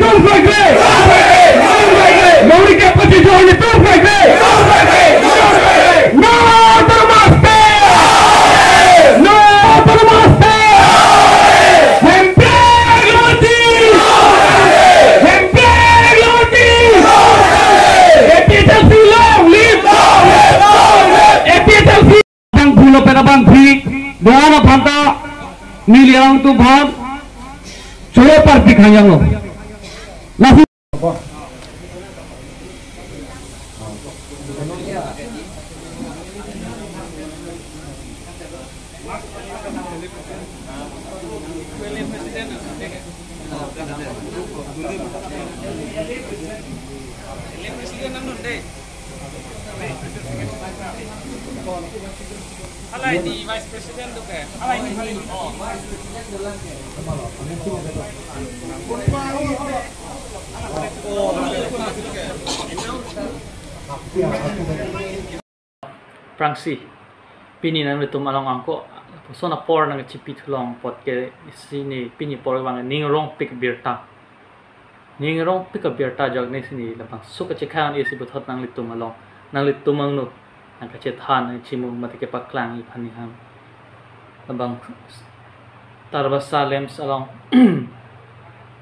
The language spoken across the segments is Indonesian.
tum fake Mori ke pati join tum fake No namaste No namaste Hempeloti APHLC long live APHLC bang bulo penabang bhi doana phanta miliang tu bhat chore par dikhayang lo lafi Alay di Vice President tu ke? Alay di Prangsi pini nang letum along angko sona por nang chipi thulong pot ke sini pini por wang ningrong pik birta jog ne sini lapang suka chekhan esi buthot nang letum along nang letum ang no nang ka chethan nang chimu mate ke paklang i phani ham labang tarbasa lems along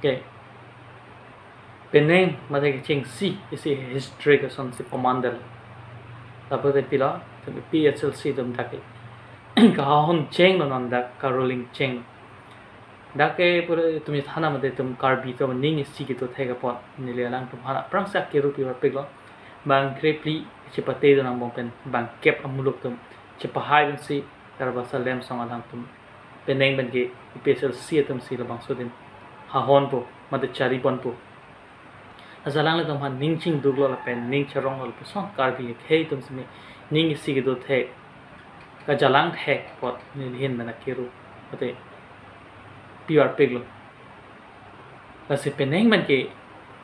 ke peneng mate ke cheng si esi history ka son si commander tapos pila APHLC dum dake kahon cheng no nan dak caroling cheng dake pura tumi thana mate tum karbi to ning si ki to thega pot nile lang tum hana prangsa ke rupi war peglo bang krepli chipate do nang bompen bang kep amuluk tum chipahai dun si tarbasa lem song alang tum peneng ben ke APHLC tum si labang sudin ha hon po mate chari pon po asalang le tum han ning ching duglo la pen ning charong ol son karbi ke tum simi ning si ki do the ka jalang the pot ni hin mana kiru mate pior peglo la se peneng ben ke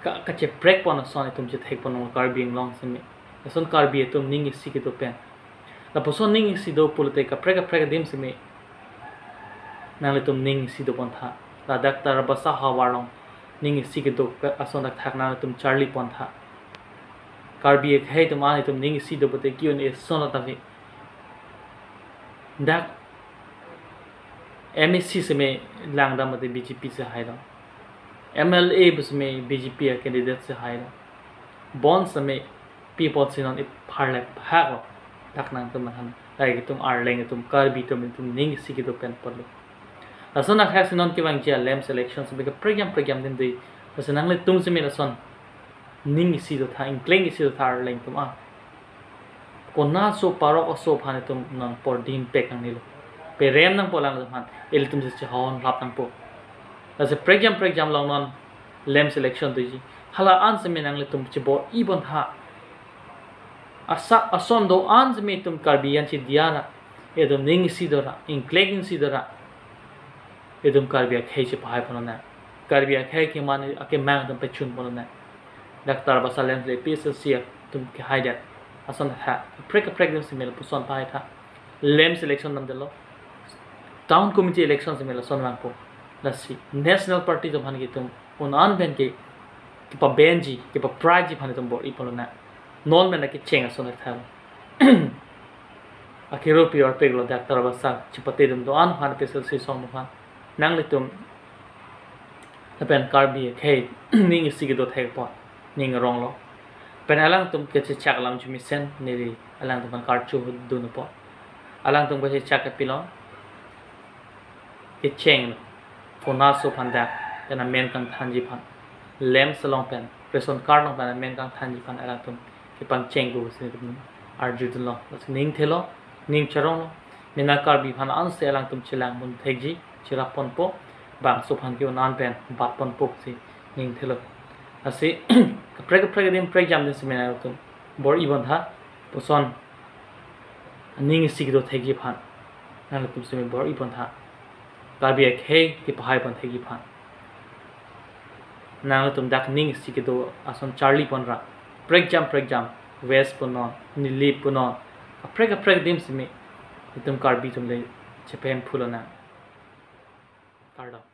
ka che break pon son tum che thek pon karbi long simi son karbi tum ning si ki do pen la poson ning si do pulte ka prega dim simi nang tum ning si do pon tha la daktar basa hawalong ning si ki do ason dak thak na tum charlie pon tha karbi ek hai tum ani tum ning si do bote kion e sona tavi dak MSC se me langda mate BJP se hai lo MLA bus me BJP candidate se hai lo bon se me people se non e pharle phak lo dak nang tum han lai tum arleng tum karbi tum ning si ki do pen podlo asona khak se non ki wang ja lamp election se be program din dei asanang le tum se me la son ning si do tha inkleng si do thar leng tum a konna so parok so phane tum nang por din pek ang nilo pe rem nang polang tum el tum se hon lap nang po as a program long non lem selection tu ji hala an se me nang le tum che bo i bon tha asa ason do an se me tum karbian chi diana edum ning si do ra inkleng si do ra edum karbia khei che phai phona karbia khei ke man ake mang tum pe chun phona daktar basalem le APHLC tum ke haidat ason ha prek dim simel puson pai tha lem selection nam delo town committee election simel son wang po lasi national party tum han ki tum un an ben ke pa benji ke pa praji phan tum bo i polona non men ke cheng ason tha akiro pior peglo daktar basal chipate dum do an han APHLC song phan nang le tum pen karbi ke ning si ke do thek po ning rong lo pen alang tum ke chak lam chumi sen niri alang tum kar chu du no po alang tum ke chak ke pilo ke cheng phona so phanda kana men kang thanji phan lem salong pen person kar no pana men kang thanji phan alang tum ke pang cheng go se tum arju dun lo ning thelo ning charong lo mina kar bi phan an se alang tum chilang mun thekji chira pon po bang so phan ke nan pen bat pon po si ning thelo asi prega dim jam din semena tum bor ibon tha poson ning sig do thegi phan nan tum seme bor ibon tha karbi ek he ki phai pon thegi phan nan tum dak ning sig do ason charlie pon ra preg jam west pono nili pono prega dim seme tum karbi tum le chepen phulona karda